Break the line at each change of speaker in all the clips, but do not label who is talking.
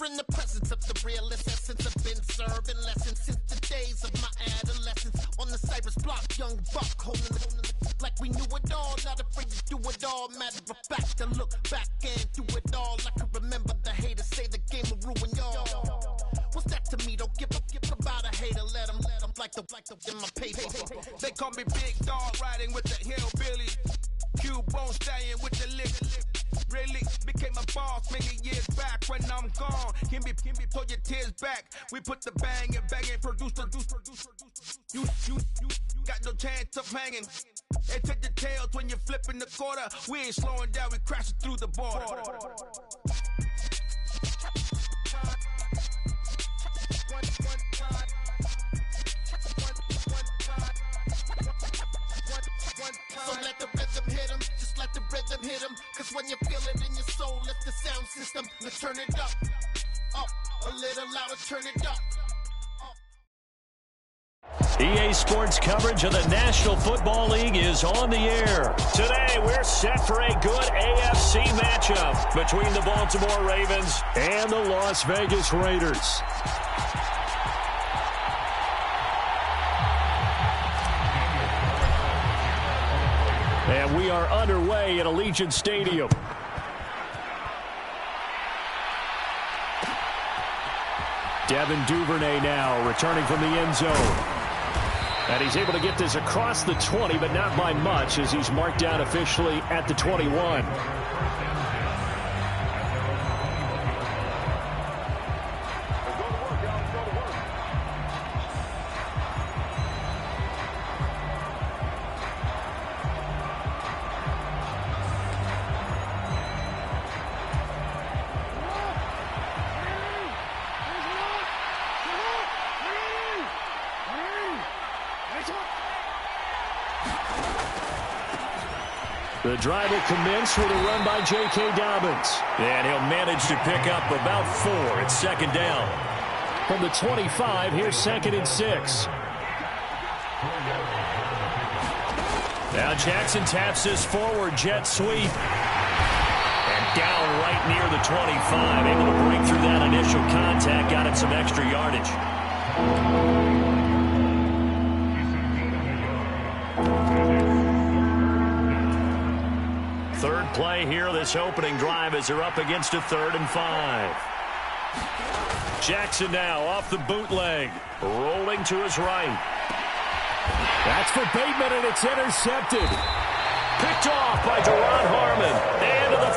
in the presence of the realest essence. I've been serving lessons since the days of my adolescence. On the Cypress block, young buck holding the like we knew it all, not afraid to do it all. Matter of fact, to look back and do it all. I can remember the haters say the game will ruin y'all. What's that to me? Don't give about a hater. Let them like the in my paper.
They call me Big Dog, riding with the hillbilly. Cube-bone stallion with the lick. Really became a boss many years back. When I'm gone, can be pull your tears back. We put the bang and produce. You got no chance of hanging. They take the tails when you're flipping the quarter. We ain't slowing down, we crashing through the border.
So let the rhythm hit 'em, just let the rhythm hit 'em. Cause when you feel it in your soul, lift the sound system. Let's turn it up, a little louder, turn it up.
EA Sports coverage of the National Football League is on the air. Today, we're set for a good AFC matchup between the Baltimore Ravens and the Las Vegas Raiders. And we are underway at Allegiant Stadium. Devin Duvernay now returning from the end zone. And he's able to get this across the 20, but not by much as he's marked down officially at the 21. The drive will commence with a run by J.K. Dobbins. And he'll manage to pick up about 4 at second down. From the 25, here's 2nd and 6. Now Jackson taps this forward jet sweep. And down right near the 25. Able to break through that initial contact. Got him some extra yardage. Third play here, this opening drive as they're up against a 3rd and 5. Jackson now off the bootleg, rolling to his right. That's for Bateman, and it's intercepted. Picked off by Deron Harmon. And to the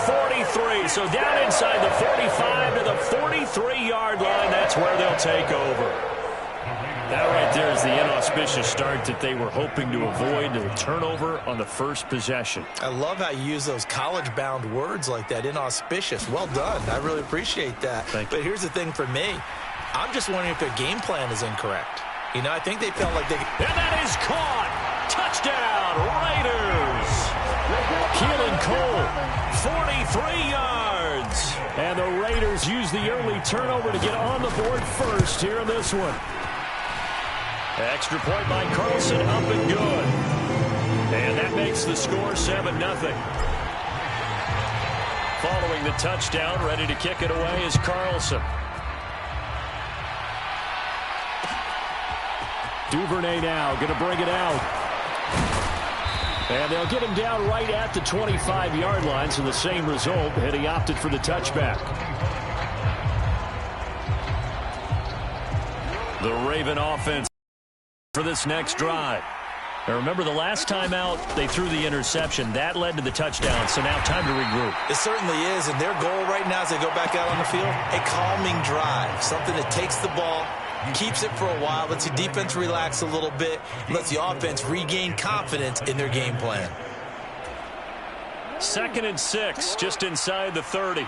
43. So down inside the 45 to the 43-yard line. That's where they'll take over. That right there is the inauspicious start that they were hoping to avoid, a turnover on the first possession.
I love how you use those college-bound words like that, inauspicious. Well done. I really appreciate that. But here's the thing for me. I'm just wondering if their game plan is incorrect. You know, I think they felt like they...
And that is caught. Touchdown, Raiders. Keelan Cole, 43 yards. And the Raiders use the early turnover to get on the board first here in this one. Extra point by Carlson, up and good. And that makes the score 7-0. Following the touchdown, ready to kick it away is Carlson. Duvernay now going to bring it out. And they'll get him down right at the 25-yard line, so the same result, and he opted for the touchback. The Raven offense for this next drive. Now remember, the last time out, they threw the interception. That led to the touchdown, so now time to regroup.
It certainly is, and their goal right now as they go back out on the field, a calming drive, something that takes the ball, keeps it for a while, lets the defense relax a little bit, lets the offense regain confidence in their game plan.
2nd and 6, just inside the 30.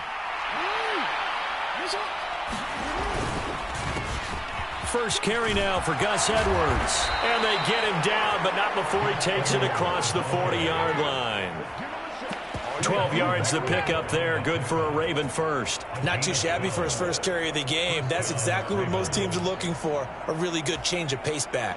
First carry now for Gus Edwards. And they get him down, but not before he takes it across the 40-yard line. 12 yards the pickup there. Good for a Raven first.
Not too shabby for his first carry of the game. That's exactly what most teams are looking for. A really good change of pace back.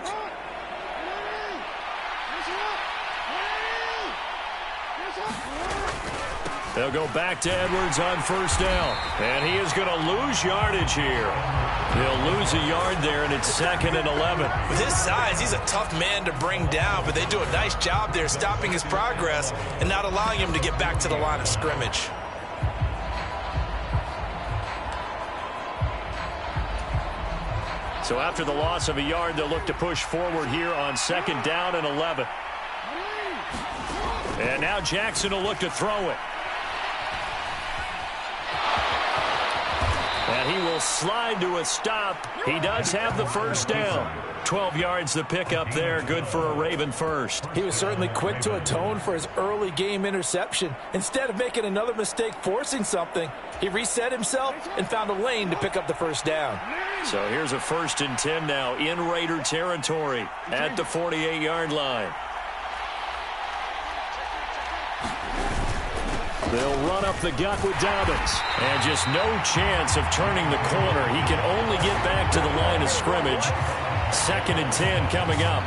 They'll go back to Edwards on first down. And he is going to lose yardage here. He'll lose a yard there, and it's 2nd and 11.
With his size, he's a tough man to bring down, but they do a nice job there stopping his progress and not allowing him to get back to the line of scrimmage.
So after the loss of a yard, they'll look to push forward here on 2nd down and 11. And now Jackson will look to throw it. And he will slide to a stop. He does have the first down. 12 yards the pickup there. Good for a Raven first.
He was certainly quick to atone for his early game interception. Instead of making another mistake forcing something, he reset himself and found a lane to pick up the first down.
So here's a 1st and 10 now in Raider territory at the 48-yard line. They'll run up the gut with Dobbins. And just no chance of turning the corner. He can only get back to the line of scrimmage. 2nd and 10 coming up.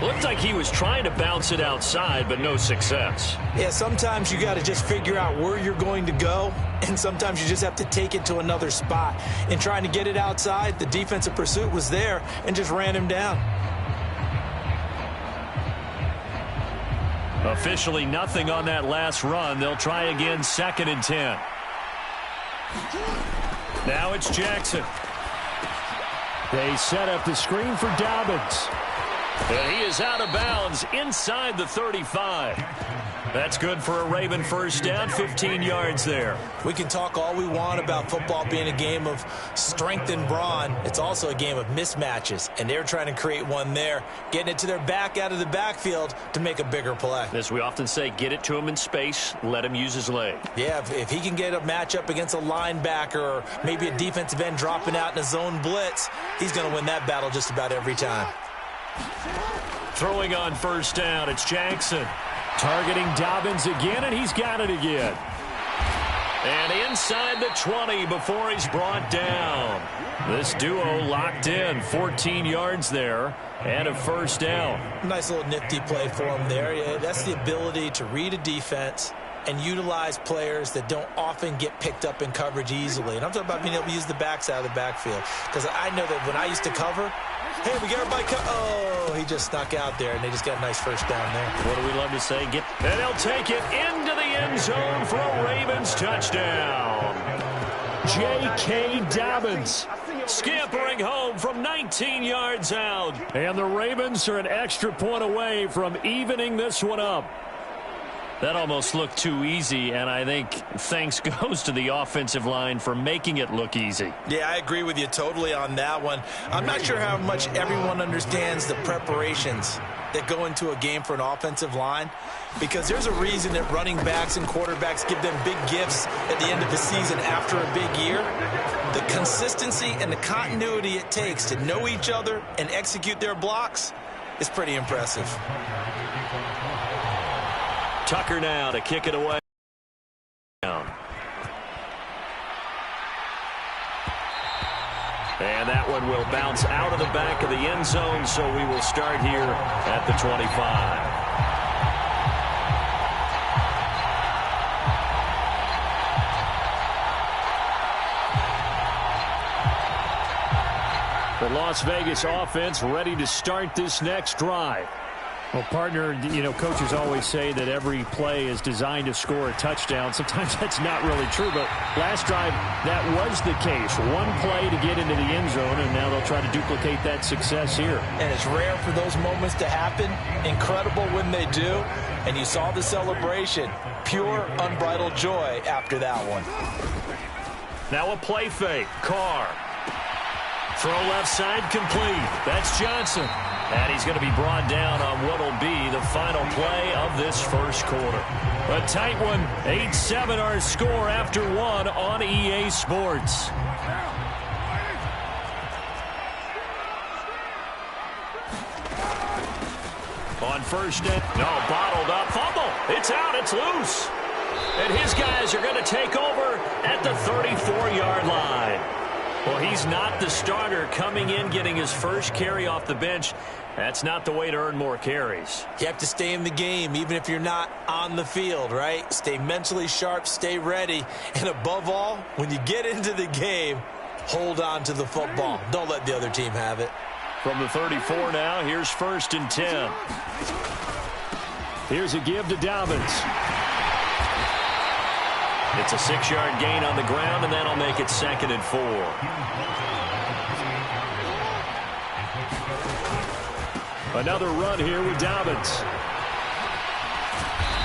Looked like he was trying to bounce it outside, but no success.
Yeah, sometimes you got to just figure out where you're going to go, and sometimes you just have to take it to another spot. In trying to get it outside, the defensive pursuit was there and just ran him down.
Officially nothing on that last run. They'll try again, 2nd and 10. Now it's Jackson. They set up the screen for Dobbins. And he is out of bounds inside the 35. That's good for a Raven first down, 15 yards there.
We can talk all we want about football being a game of strength and brawn. It's also a game of mismatches, and they're trying to create one there, getting it to their back out of the backfield to make a bigger play.
As we often say, get it to him in space, let him use his leg.
Yeah, if he can get a matchup against a linebacker or maybe a defensive end dropping out in a zone blitz, he's going to win that battle just about every time.
Throwing on first down, it's Jackson. Targeting Dobbins again, and he's got it again. And inside the 20 before he's brought down. This duo locked in, 14 yards there, and a first down.
Nice little nifty play for him there. Yeah, that's the ability to read a defense and utilize players that don't often get picked up in coverage easily. And I'm talking about being able to use the backs out of the backfield. Because I know that when I used to cover, hey, we got everybody oh, he just snuck out there, and they just got a nice first down there.
What do we love to say? And they'll take it into the end zone for a Ravens touchdown. J.K. Dobbins scampering home from 19 yards out. And the Ravens are an extra point away from evening this one up. That almost looked too easy, and I think thanks goes to the offensive line for making it look easy.
Yeah, I agree with you totally on that one. I'm not sure how much everyone understands the preparations that go into a game for an offensive line, because there's a reason that running backs and quarterbacks give them big gifts at the end of the season after a big year. The consistency and the continuity it takes to know each other and execute their blocks is pretty impressive.
Tucker now to kick it away. And that one will bounce out of the back of the end zone, so we will start here at the 25. The Las Vegas offense ready to start this next drive. Well, partner, you know, coaches always say that every play is designed to score a touchdown. Sometimes that's not really true, but last drive, that was the case. One play to get into the end zone, and now they'll try to duplicate that success here.
And it's rare for those moments to happen. Incredible when they do. And you saw the celebration. Pure, unbridled joy after that one.
Now a play fake. Carr. Throw left side complete. That's Johnson. And he's going to be brought down on what will be the final play of this first quarter. A tight one, 8-7 our score after one on EA Sports. On first down, no, bottled up, fumble. It's out, it's loose. And his guys are going to take over at the 34-yard line. Well, he's not the starter coming in, getting his first carry off the bench. That's not the way to earn more carries.
You have to stay in the game, even if you're not on the field, right? Stay mentally sharp, stay ready, and above all, when you get into the game, hold on to the football. Don't let the other team have it.
From the 34 now, here's 1st and 10. Here's a give to Dobbins. It's a 6-yard gain on the ground, and that'll make it 2nd and 4. Another run here with Dobbins.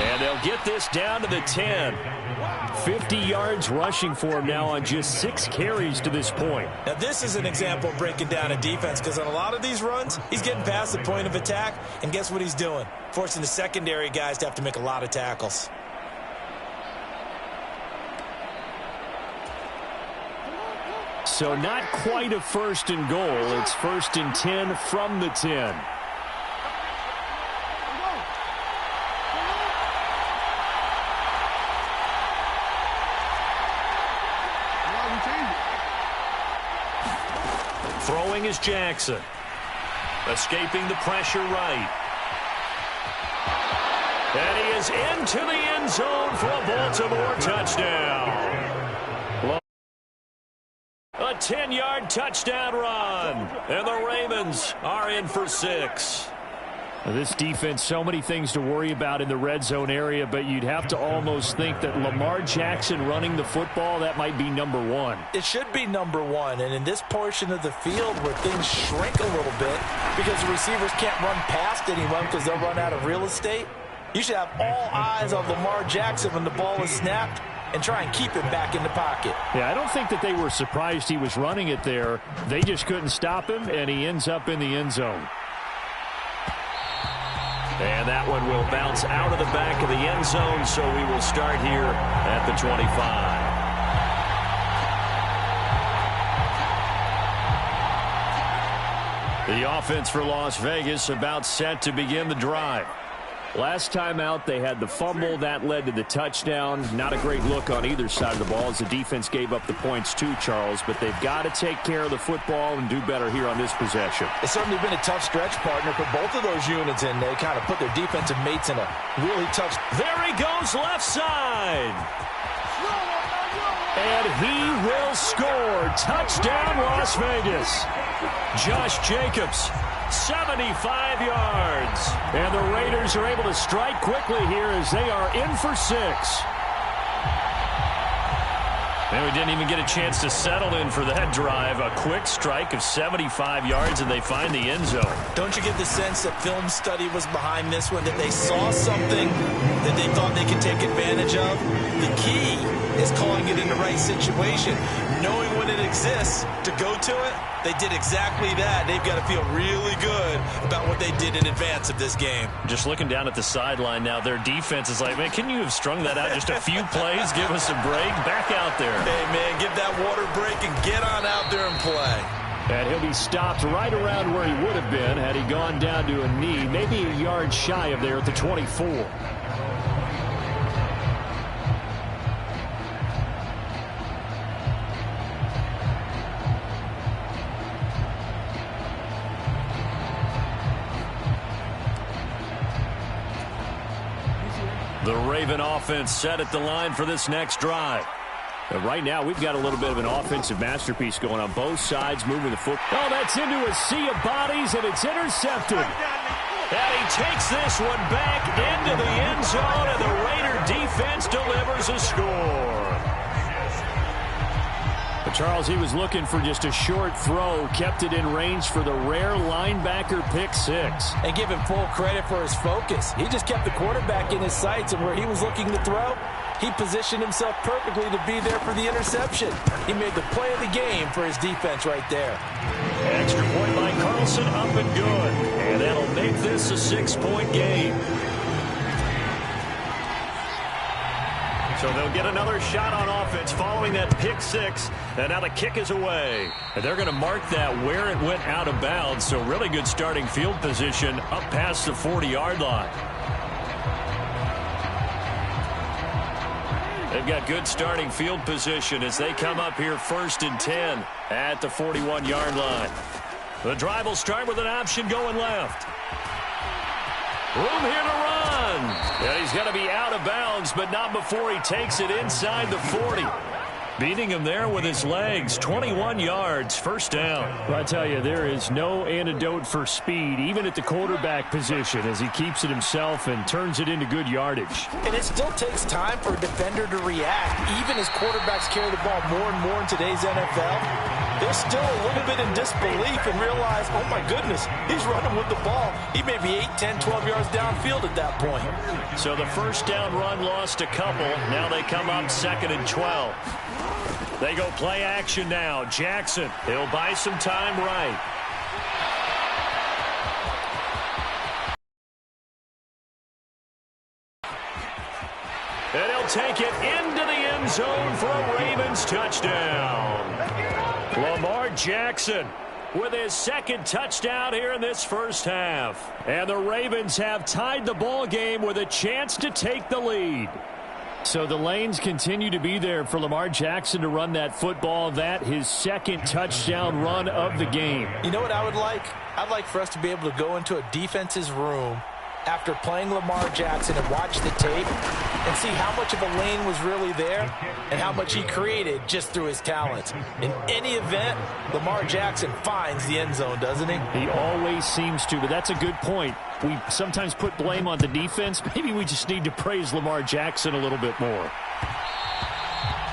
And they'll get this down to the 10. 50 yards rushing for him now on just 6 carries to this point.
Now, this is an example of breaking down a defense, because on a lot of these runs, he's getting past the point of attack, and guess what he's doing? Forcing the secondary guys to have to make a lot of tackles.
So not quite a 1st and goal. It's 1st and 10 from the 10. Throwing is Jackson. Escaping the pressure right. And he is into the end zone for a Baltimore touchdown. A 10-yard touchdown run. And the Ravens are in for 6. This defense, so many things to worry about in the red zone area, but you'd have to almost think that Lamar Jackson running the football, that might be number 1.
It should be number 1, and in this portion of the field where things shrink a little bit because the receivers can't run past anyone because they'll run out of real estate, you should have all eyes on Lamar Jackson when the ball is snapped and try and keep it back in the pocket.
Yeah, I don't think that they were surprised he was running it there. They just couldn't stop him, and he ends up in the end zone. And that one will bounce out of the back of the end zone, so we will start here at the 25. The offense for Las Vegas about set to begin the drive. Last time out, they had the fumble. That led to the touchdown. Not a great look on either side of the ball as the defense gave up the points too, Charles. But they've got to take care of the football and do better here on this possession.
It's certainly been a tough stretch, partner, for both of those units, and they kind of put their defensive mates in a really tough...
There he goes, left side. And he will score. Touchdown, Las Vegas. Josh Jacobs. 75 yards. And the Raiders are able to strike quickly here as they are in for 6. And we didn't even get a chance to settle in for that drive. A quick strike of 75 yards, and they find the end zone.
Don't you get the sense that film study was behind this one, that they saw something that they thought they could take advantage of? The key is calling it in the right situation, knowing when it exists to go to it. They did exactly that. They've got to feel really good about what they did in advance of this game.
Just looking down at the sideline now, their defense is like, man, can you have strung that out just a few plays? Give us a break. Back out there.
Hey, man, give that water break and get on out there and play.
And he'll be stopped right around where he would have been had he gone down to a knee, maybe a yard shy of there at the 24. The Raven offense set at the line for this next drive. And right now, we've got a little bit of an offensive masterpiece going on both sides, moving the foot. Oh, that's into a sea of bodies, and it's intercepted. And he takes this one back into the end zone, and the Raider defense delivers a score. But Charles, he was looking for just a short throw, kept it in range for the rare linebacker pick 6.
And give him full credit for his focus. He just kept the quarterback in his sights, and where he was looking to throw, he positioned himself perfectly to be there for the interception. He made the play of the game for his defense right there.
Extra point by Carlson, up and good. And that'll make this a 6-point game. So they'll get another shot on offense following that pick 6. And now the kick is away. And they're going to mark that where it went out of bounds. So really good starting field position up past the 40-yard line. They've got good starting field position as they come up here 1st and 10 at the 41-yard line. The drive will start with an option going left. Room here to run. And he's going to be out of bounds, but not before he takes it inside the 40. Beating him there with his legs. 21 yards, first down.
Well, I tell you, there is no antidote for speed, even at the quarterback position, as he keeps it himself and turns it into good yardage.
And it still takes time for a defender to react. Even as quarterbacks carry the ball more and more in today's NFL, they're still a little bit in disbelief and realize, oh my goodness, he's running with the ball. He may be 8, 10, 12 yards downfield at that point.
So the first down run lost a couple. Now they come up 2nd and 12. They go play action now. Jackson, he'll buy some time right. And he'll take it into the end zone for a Ravens touchdown. Lamar Jackson with his 2nd touchdown here in this first half. And the Ravens have tied the ball game with a chance to take the lead.
So the lanes continue to be there for Lamar Jackson to run that football. That his 2nd touchdown run of the game.
You know what I would like? I'd like for us to be able to go into a defense's room after playing Lamar Jackson and watch the tape and see how much of a lane was really there and how much he created just through his talents. In any event, Lamar Jackson finds the end zone, doesn't he?
He always seems to, but that's a good point. We sometimes put blame on the defense. Maybe we just need to praise Lamar Jackson a little bit more.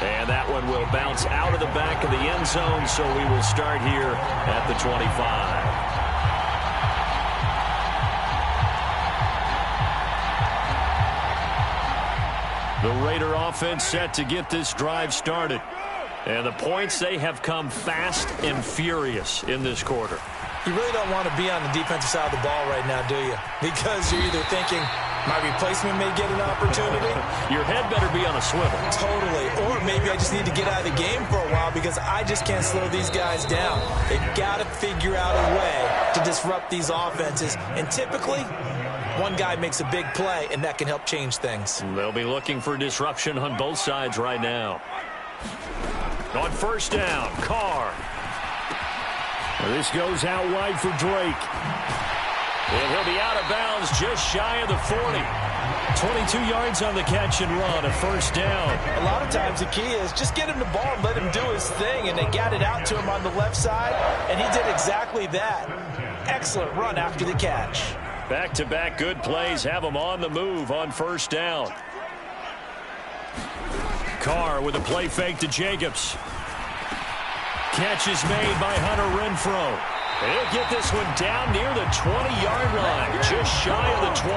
And that one will bounce out of the back of the end zone, so we will start here at the 25. The Raider offense set to get this drive started. And the points, they have come fast and furious in this quarter.
You really don't want to be on the defensive side of the ball right now, do you? Because you're either thinking, my replacement may get an opportunity.
Your head better be on a swivel.
Totally. Or maybe I just need to get out of the game for a while because I just can't slow these guys down. They've got to figure out a way to disrupt these offenses. And typically, one guy makes a big play, and that can help change things.
They'll be looking for disruption on both sides right now. On first down, Carr.
This goes out wide for Drake.
And he'll be out of bounds just shy of the 40. 22 yards on the catch and run, a first down.
A lot of times the key is just get him the ball and let him do his thing, and they got it out to him on the left side, and he did exactly that. Excellent run after the catch.
Back-to-back good plays have him on the move on first down. Carr with a play fake to Jacobs. Catch is made by Hunter Renfrow. He'll get this one down near the 20-yard line, just shy of the 20.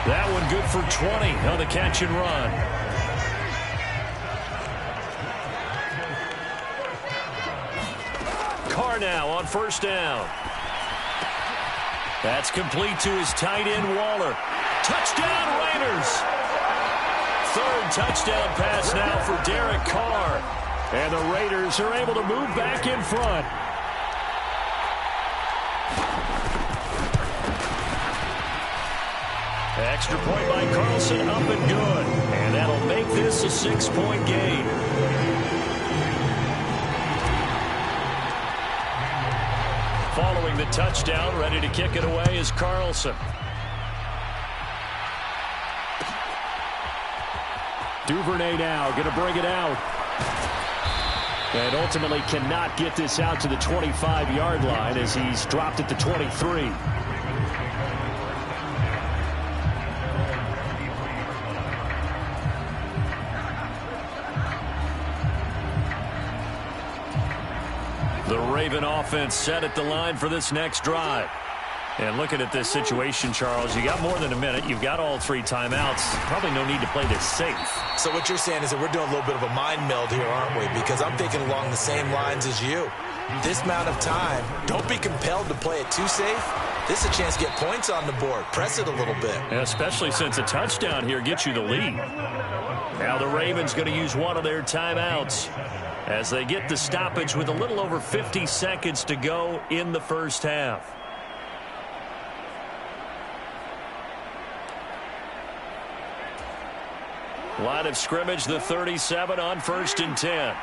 That one good for 20 on the catch and run. Carr now on first down. That's complete to his tight end, Waller. Touchdown, Raiders! 3rd touchdown pass now for Derek Carr.
And the Raiders are able to move back in front.
Extra point by Carlson, up and good. And that'll make this a 6-point game. Following the touchdown, ready to kick it away is Carlson.
Duvernay now going to bring it out. And ultimately cannot get this out to the 25-yard line as he's dropped at the 23.
The Raven offense set at the line for this next drive. And looking at this situation, Charles, you got more than a minute. You've got all 3 timeouts. Probably no need to play this safe.
So what you're saying is that we're doing a little bit of a mind meld here, aren't we? Because I'm thinking along the same lines as you. This amount of time, don't be compelled to play it too safe. This is a chance to get points on the board. Press it a little bit.
And especially since a touchdown here gets you the lead. Now the Ravens going to use one of their timeouts as they get the stoppage with a little over 50 seconds to go in the first half. Line of scrimmage, the 37 on 1st and 10.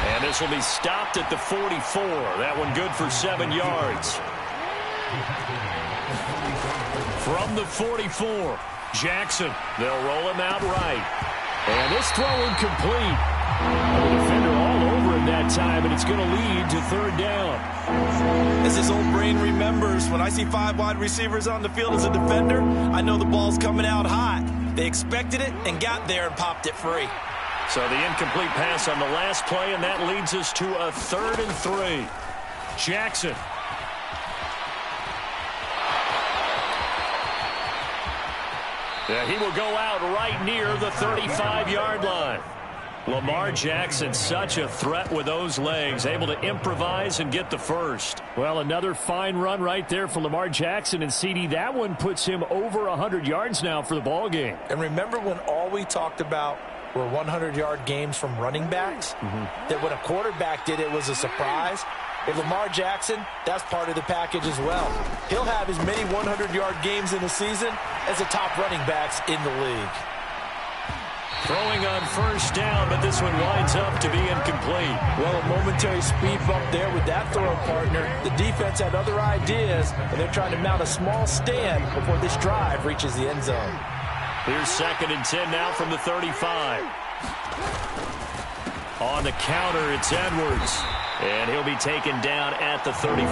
And this will be stopped at the 44. That one good for 7 yards. From the 44, Jackson. They'll roll him out right. And this throw incomplete. The defender all over him that time, and it's going to lead to 3rd down.
As his old brain remembers, when I see 5 wide receivers on the field as a defender, I know the ball's coming out hot. They expected it and got there and popped it free.
So the incomplete pass on the last play, and that leads us to a 3rd and 3. Jackson. Yeah, he will go out right near the 35-yard line. Lamar Jackson, such a threat with those legs, able to improvise and get the first.
Well, another fine run right there for Lamar Jackson, and CD, that one puts him over 100 yards now for the ball game.
And remember when all we talked about were 100-yard games from running backs? That when a quarterback did it was a surprise. With Lamar Jackson, that's part of the package as well. He'll have as many 100-yard games in a season as the top running backs in the league.
Throwing on 1st down, but this one winds up to be incomplete.
Well, a momentary speed bump there with that throw partner. The defense had other ideas, and they're trying to mount a small stand before this drive reaches the end zone.
Here's 2nd and 10 now from the 35. On the counter, it's Edwards. And he'll be taken down at the 34.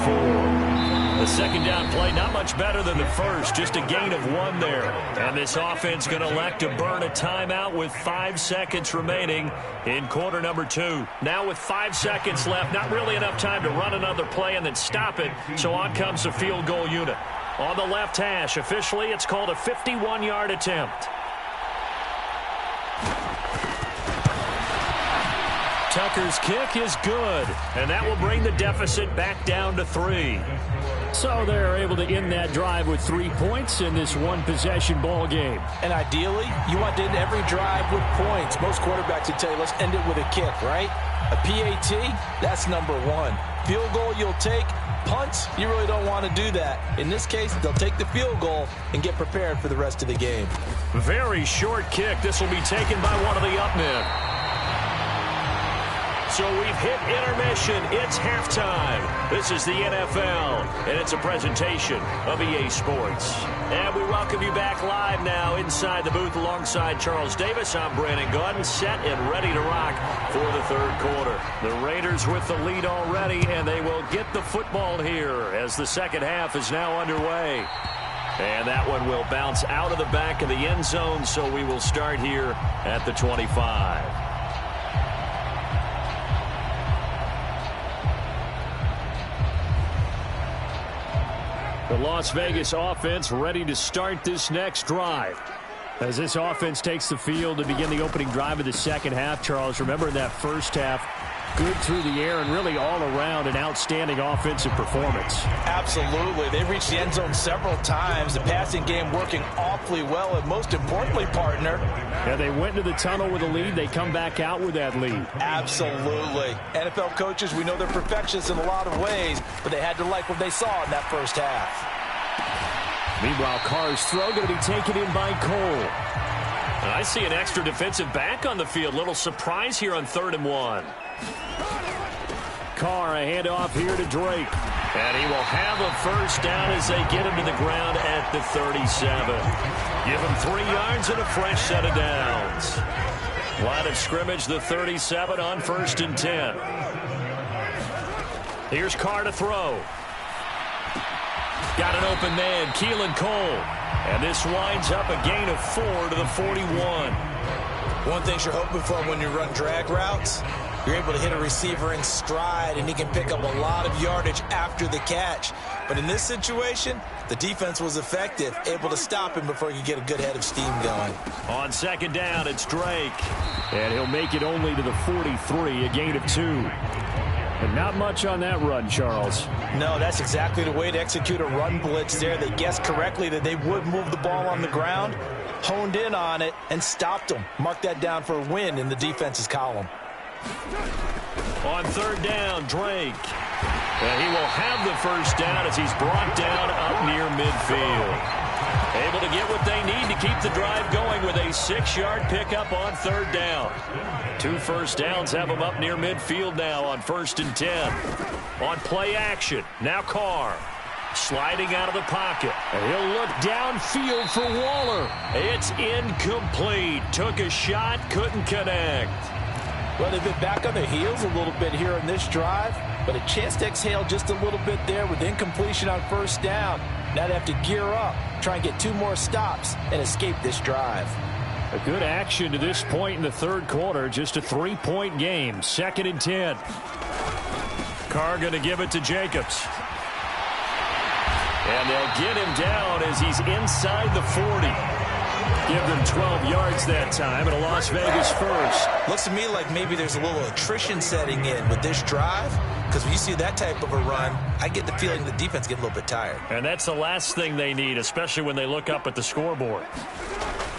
The 2nd down play, not much better than the first, just a gain of 1 there. And this offense going to elect to burn a timeout with 5 seconds remaining in quarter number 2. Now with 5 seconds left, not really enough time to run another play and then stop it. So on comes the field goal unit. On the left hash, officially it's called a 51-yard attempt. Tucker's kick is good, and that will bring the deficit back down to 3.
So they're able to end that drive with 3 points in this one-possession ball game.
And ideally, you want to end every drive with points. Most quarterbacks would tell you, let's end it with a kick, right? A PAT, that's number 1. Field goal you'll take. Punts, you really don't want to do that. In this case, they'll take the field goal and get prepared for the rest of the game.
Very short kick. This will be taken by one of the up men. So we've hit intermission. It's halftime. This is the NFL, and it's a presentation of EA Sports. And we welcome you back live now inside the booth alongside Charles Davis. I'm Brandon Gordon, set and ready to rock for the 3rd quarter. The Raiders with the lead already, and they will get the football here as the 2nd half is now underway. And that one will bounce out of the back of the end zone, so we will start here at the 25. The Las Vegas offense ready to start this next drive. As this offense takes the field to begin the opening drive of the 2nd half, Charles, remember in that first half, good through the air and really all around an outstanding offensive performance.
Absolutely. They reached the end zone several times. The passing game working awfully well, and most importantly, partner.
Yeah, they went into the tunnel with a lead. They come back out with that lead.
Absolutely. NFL coaches, we know they're perfectionists in a lot of ways, but they had to like what they saw in that first half.
Meanwhile, Carr's throw going to be taken in by Cole.
And I see an extra defensive back on the field. Little surprise here on 3rd and 1.
Carr, a handoff here to Drake.
And he will have a first down as they get him to the ground at the 37. Give him 3 yards and a fresh set of downs. Line of scrimmage, the 37 on 1st and 10. Here's Carr to throw. Got an open man, Keelan Cole. And this winds up a gain of 4 to the 41.
One thing you're hoping for when you run drag routes, you're able to hit a receiver in stride, and he can pick up a lot of yardage after the catch. But in this situation, the defense was effective, able to stop him before he could get a good head of steam going.
On 2nd down, it's Drake.
And he'll make it only to the 43, a gain of 2. And not much on that run, Charles.
No, that's exactly the way to execute a run blitz there. They guessed correctly that they would move the ball on the ground, honed in on it, and stopped them. Mark that down for a win in the defense's column.
On third down, Drake. And he will have the first down as he's brought down up near midfield. Able to get what they need to keep the drive going with a 6-yard pickup on third down. 2 first downs have them up near midfield now on 1st and 10. On play action, now Carr. Sliding out of the pocket. And he'll look downfield for Waller. It's incomplete. Took a shot, couldn't connect.
Well, they've been back on their heels a little bit here on this drive, but a chance to exhale just a little bit there with incompletion on first down. Now they have to gear up, try and get 2 more stops, and escape this drive.
A good action to this point in the third quarter. Just a 3-point game. 2nd and 10.
Carr going to give it to Jacobs. And they'll get him down as he's inside the 40. Give them 12 yards that time, and a Las Vegas first.
Looks to me like maybe there's a little attrition setting in with this drive, because when you see that type of a run, I get the feeling the defense gets a little bit tired.
And that's the last thing they need, especially when they look up at the scoreboard.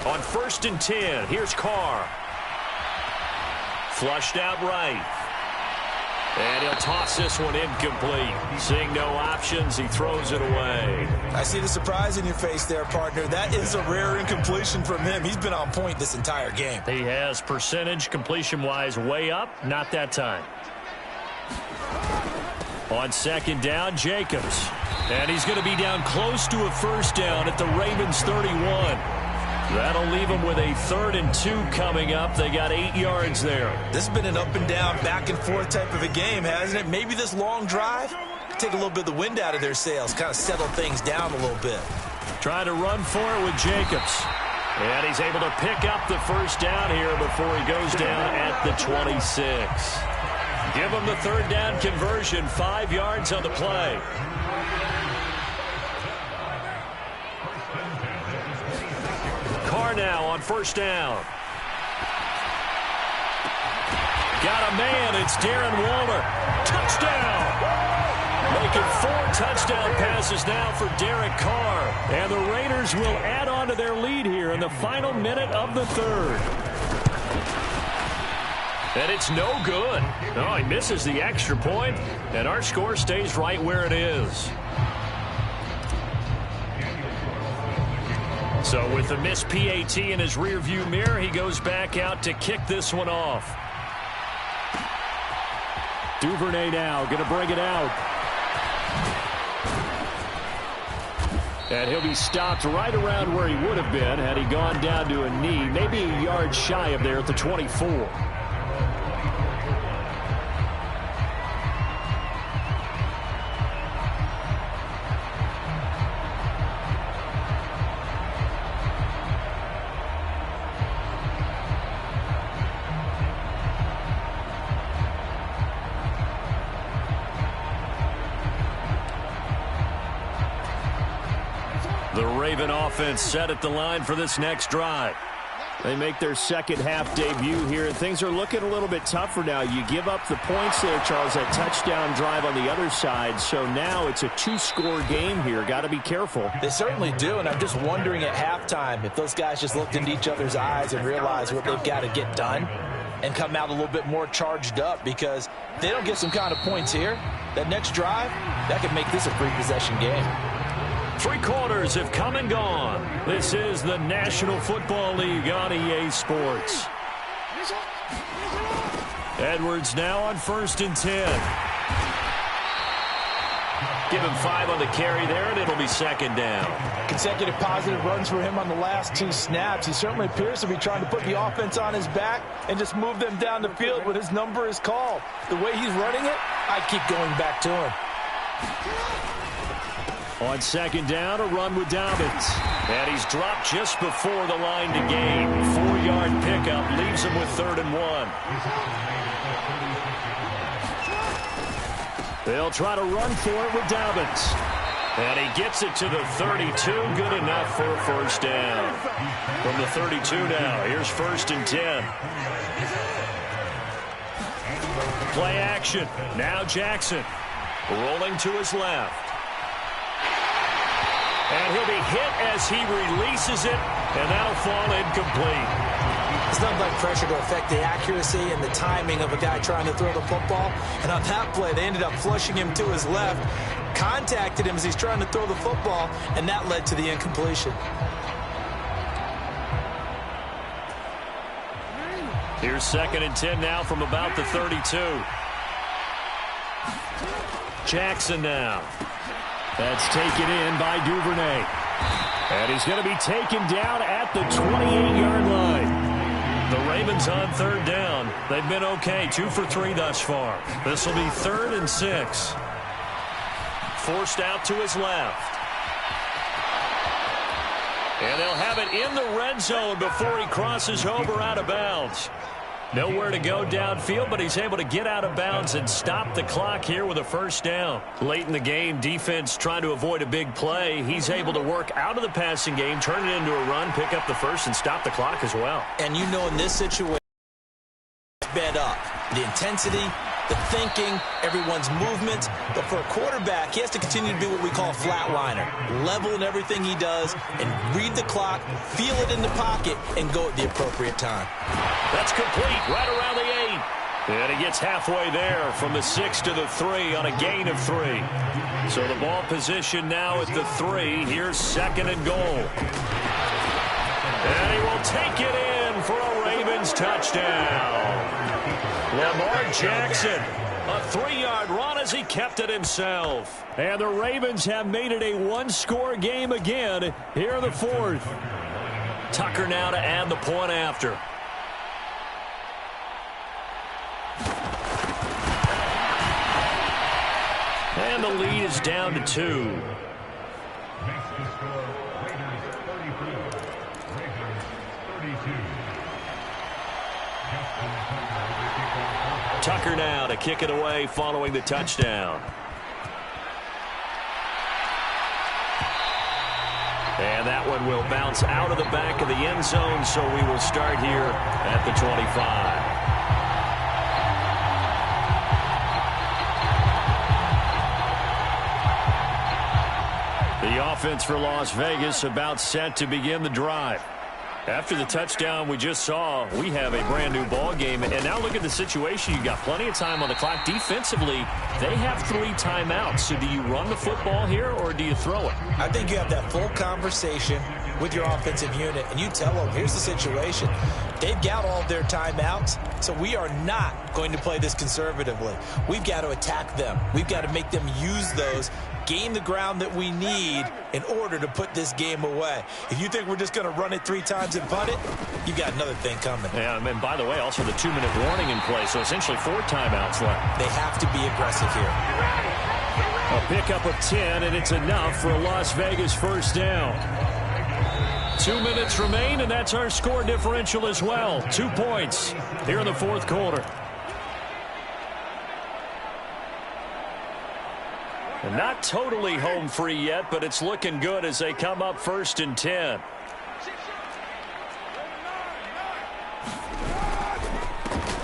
On 1st and 10, here's Carr. Flushed out right. And he'll toss this one incomplete. Seeing no options, he throws it away.
I see the surprise in your face there, partner. That is a rare incompletion from him. He's been on point this entire game.
He has percentage completion-wise way up. Not that time. On 2nd down, Jacobs. And he's going to be down close to a first down at the Ravens 31. That'll leave them with a 3rd and 2 coming up. They got 8 yards there.
This has been an up and down, back and forth type of a game, hasn't it? Maybe this long drive take a little bit of the wind out of their sails, kind of settle things down a little bit.
Trying to run for it with Jacobs. And he's able to pick up the first down here before he goes down at the 26. Give him the 3rd down conversion, 5 yards on the play. Carr now on 1st down. Got a man. It's Darren Waller. Touchdown. Making 4 touchdown passes now for Derek Carr. And the Raiders will add on to their lead here in the final minute of the 3rd. And it's no good. Oh, he misses the extra point, and our score stays right where it is. So with the missed PAT in his rearview mirror, he goes back out to kick this one off.
Duvernay now going to bring it out. And he'll be stopped right around where he would have been had he gone down to a knee, maybe a yard shy of there at the 24.
The Raven offense set at the line for this next drive.
They make their second half debut here, and things are looking a little bit tougher now. You give up the points there, Charles, that touchdown drive on the other side. So now it's a 2-score game here. Got to be careful.
They certainly do, and I'm just wondering at halftime if those guys just looked into each other's eyes and realized what they've got to get done and come out a little bit more charged up, because if they don't get some kind of points here, that next drive, that could make this a free possession game.
3 quarters have come and gone. This is the National Football League on EA Sports. Edwards now on 1st and 10. Give him 5 on the carry there, and it'll be 2nd down.
Consecutive positive runs for him on the last 2 snaps. He certainly appears to be trying to put the offense on his back and just move them down the field when his number is called. The way he's running it, I keep going back to him.
On 2nd down, a run with Dobbins. And he's dropped just before the line to gain. 4-yard pickup leaves him with 3rd and 1. They'll try to run for it with Dobbins. And he gets it to the 32. Good enough for a first down. From the 32 now, here's 1st and 10. Play action. Now Jackson. Rolling to his left. And he'll be hit as he releases it, and that'll fall incomplete.
It's nothing like pressure to affect the accuracy and the timing of a guy trying to throw the football. And on that play, they ended up flushing him to his left, contacted him as he's trying to throw the football, and that led to the incompletion.
Here's 2nd and 10 now from about the 32. Jackson now. That's taken in by Duvernay. And he's going to be taken down at the 28-yard line. The Ravens on 3rd down. They've been okay, 2 for 3 thus far. This will be 3rd and 6. Forced out to his left. And they'll have it in the red zone before he crosses over out of bounds. Nowhere to go downfield, but he's able to get out of bounds and stop the clock here with a 1st down. Late in the game, defense trying to avoid a big play. He's able to work out of the passing game, turn it into a run, pick up the 1st, and stop the clock as well.
And you know in this situation, sped up. The intensity, the thinking, everyone's movement. But for a quarterback, he has to continue to do what we call a flatliner. Level in everything he does and read the clock, feel it in the pocket, and go at the appropriate time.
That's complete right around the 8. And he gets halfway there from the 6 to the 3 on a gain of 3. So the ball position now at the 3. Here's 2nd and goal. And he will take it in for a Ravens touchdown. Lamar Jackson, a 3-yard run as he kept it himself. And the Ravens have made it a 1-score game again here in the 4th. Tucker now to add the point after. And the lead is down to 2. Tucker now to kick it away following the touchdown. And that one will bounce out of the back of the end zone, so we will start here at the 25. The offense for Las Vegas about set to begin the drive. After the touchdown we just saw, we have a brand new ball game. And now look at the situation. You've got plenty of time on the clock. Defensively, they have 3 timeouts. So do you run the football here or do you throw it?
I think you have that full conversation with your offensive unit, and you tell them, here's the situation. They've got all of their timeouts, so we are not going to play this conservatively. We've got to attack them. We've got to make them use those, gain the ground that we need in order to put this game away. If you think we're just going to run it 3 times and punt it, you've got another thing coming.
Yeah, and by the way, also the 2-minute warning in play, so essentially 4 timeouts left.
They have to be aggressive here.
A pickup of 10, and it's enough for a Las Vegas 1st down. 2 minutes remain, and that's our score differential as well. 2 points here in the 4th quarter. And not totally home free yet, but it's looking good as they come up 1st and 10.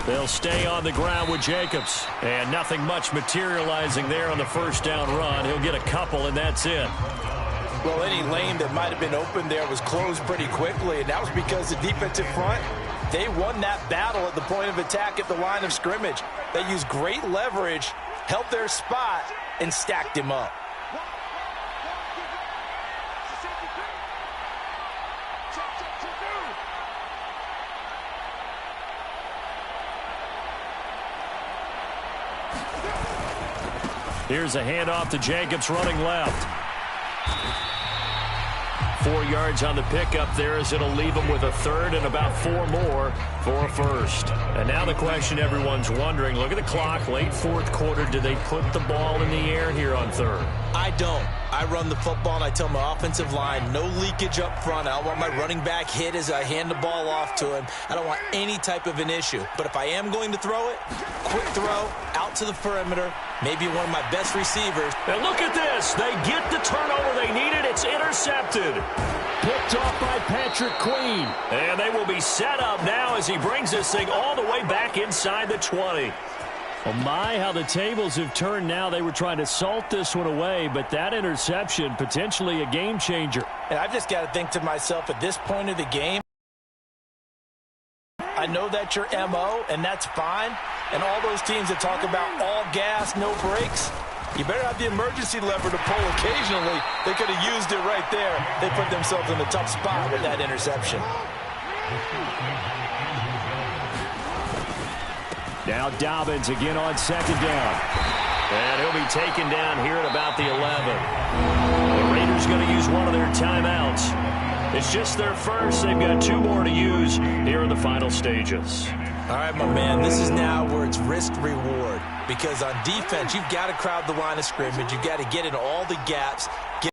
They'll stay on the ground with Jacobs. And nothing much materializing there on the 1st down run. He'll get a couple, and that's it.
Well, any lane that might have been open there was closed pretty quickly, and that was because the defensive front, they won that battle at the point of attack at the line of scrimmage. They used great leverage, held their spot, and stacked him up.
Here's a handoff to Jacobs running left. 4 yards on the pickup there as it'll leave him with a 3rd and about 4 more for a 1st. And now the question everyone's wondering, look at the clock, late 4th quarter, do they put the ball in the air here on 3rd?
I don't. I run the football and I tell my offensive line, no leakage up front. I don't want my running back hit as I hand the ball off to him. I don't want any type of an issue. But if I am going to throw it, quick throw, out to the perimeter, maybe one of my best receivers.
And look at this. They get the turnover they needed. It's intercepted. Picked off by Patrick Queen. And they will be set up now as he brings this thing all the way back inside the 20. Oh my, how the tables have turned now. They were trying to salt this one away, but that interception, potentially a game changer.
And I've just got to think to myself, at this point of the game, I know that's your MO, and that's fine. And all those teams that talk about all gas, no brakes, you better have the emergency lever to pull occasionally. They could have used it right there. They put themselves in a tough spot with that interception.
Now Dobbins again on second down. And he'll be taken down here at about the 11. The Raiders going to use one of their timeouts. It's just their first. They've got 2 more to use here in the final stages.
All right, my man, this is now where it's risk-reward. Because on defense, you've got to crowd the line of scrimmage. You've got to get in all the gaps. Get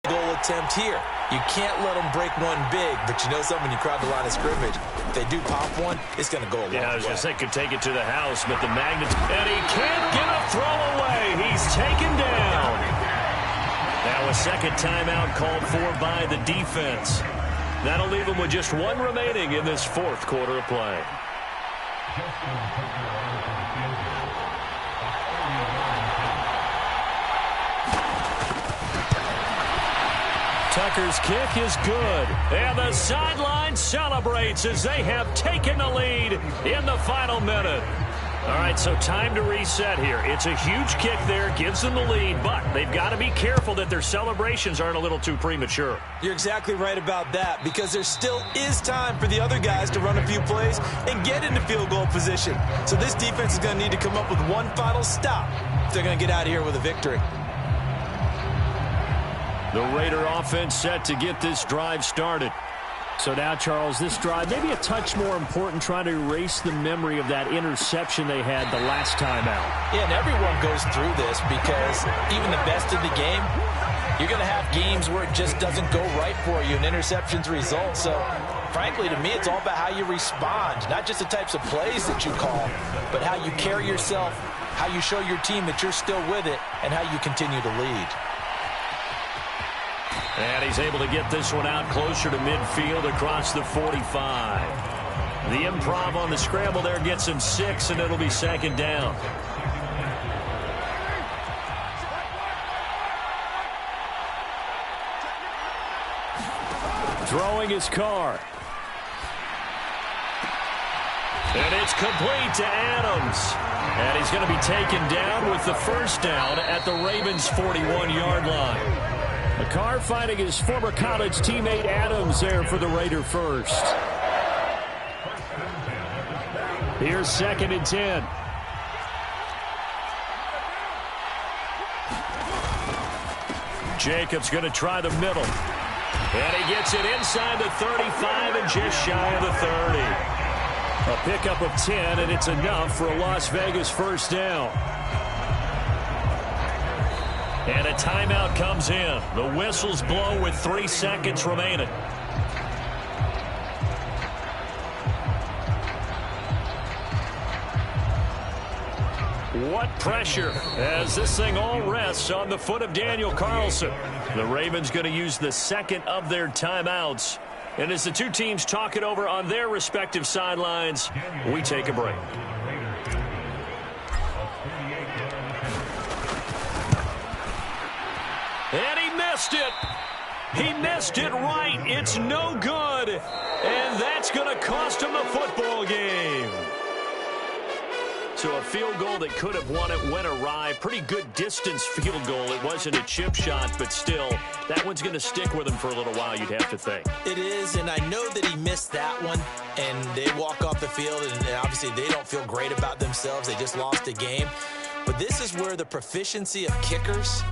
a goal attempt here. You can't let them break one big, but you know something, when you crowd the line of scrimmage, if they do pop one, it's going to go a long way.
Yeah, I was going to say could take it to the house, but the Magnets, and he can't get a throw away. He's taken down. Now a second timeout called for by the defense. That'll leave them with just 1 remaining in this 4th quarter of play. Tucker's kick is good. And the sideline celebrates as they have taken the lead in the final minute. All right, so time to reset here. It's a huge kick there, gives them the lead, but they've got to be careful that their celebrations aren't a little too premature.
You're exactly right about that, because there still is time for the other guys to run a few plays and get into field goal position. So this defense is going to need to come up with one final stop if they're going to get out of here with a victory.
The Raider offense set to get this drive started. So now, Charles, this drive maybe a touch more important, trying to erase the memory of that interception they had the last time out.
Yeah, and everyone goes through this, because even the best in the game, you're going to have games where it just doesn't go right for you, and interceptions result. So, frankly, to me, it's all about how you respond, not just the types of plays that you call, but how you carry yourself, how you show your team that you're still with it, and how you continue to lead.
And he's able to get this one out closer to midfield across the 45. The improv on the scramble there gets him 6, and it'll be second down.
Throwing his car.
And it's complete to Adams. And he's going to be taken down with the first down at the Ravens' 41-yard line.
McCarr finding his former college teammate Adams there for the Raider first. Here's 2nd and 10.
Jacobs going to try the middle. And he gets it inside the 35 and just shy of the 30.
A pickup of 10, and it's enough for a Las Vegas first down.
And a timeout comes in. The whistles blow with 3 seconds remaining. What pressure as this thing all rests on the foot of Daniel Carlson. The Ravens going to use the second of their timeouts. And as the two teams talk it over on their respective sidelines, we take a break. And he missed it. He missed it right. It's no good. And that's going to cost him the football game. So a field goal that could have won it went awry. Pretty good distance field goal. It wasn't a chip shot, but still, that one's going to stick with him for a little while, you'd have to think.
It is, and I know that he missed that one, and they walk off the field, and obviously they don't feel great about themselves. They just lost a game. But this is where the proficiency of kickers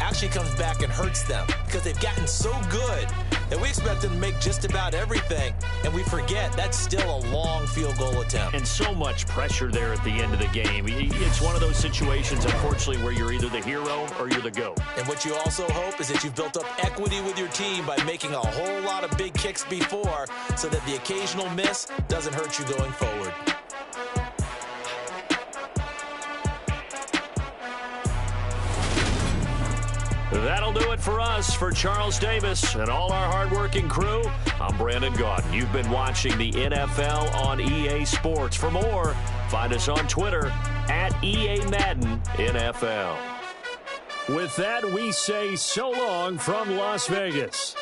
actually comes back and hurts them, because they've gotten so good that we expect them to make just about everything, and we forget that's still a long field goal attempt.
And so much pressure there at the end of the game. It's one of those situations, unfortunately, where you're either the hero or you're the GOAT.
And what you also hope is that you've built up equity with your team by making a whole lot of big kicks before, so that the occasional miss doesn't hurt you going forward.
That'll do it for us. For Charles Davis and all our hardworking crew, I'm Brandon Gaudin. You've been watching the NFL on EA Sports. For more, find us on Twitter at EA Madden NFL.
With that, we say so long from Las Vegas.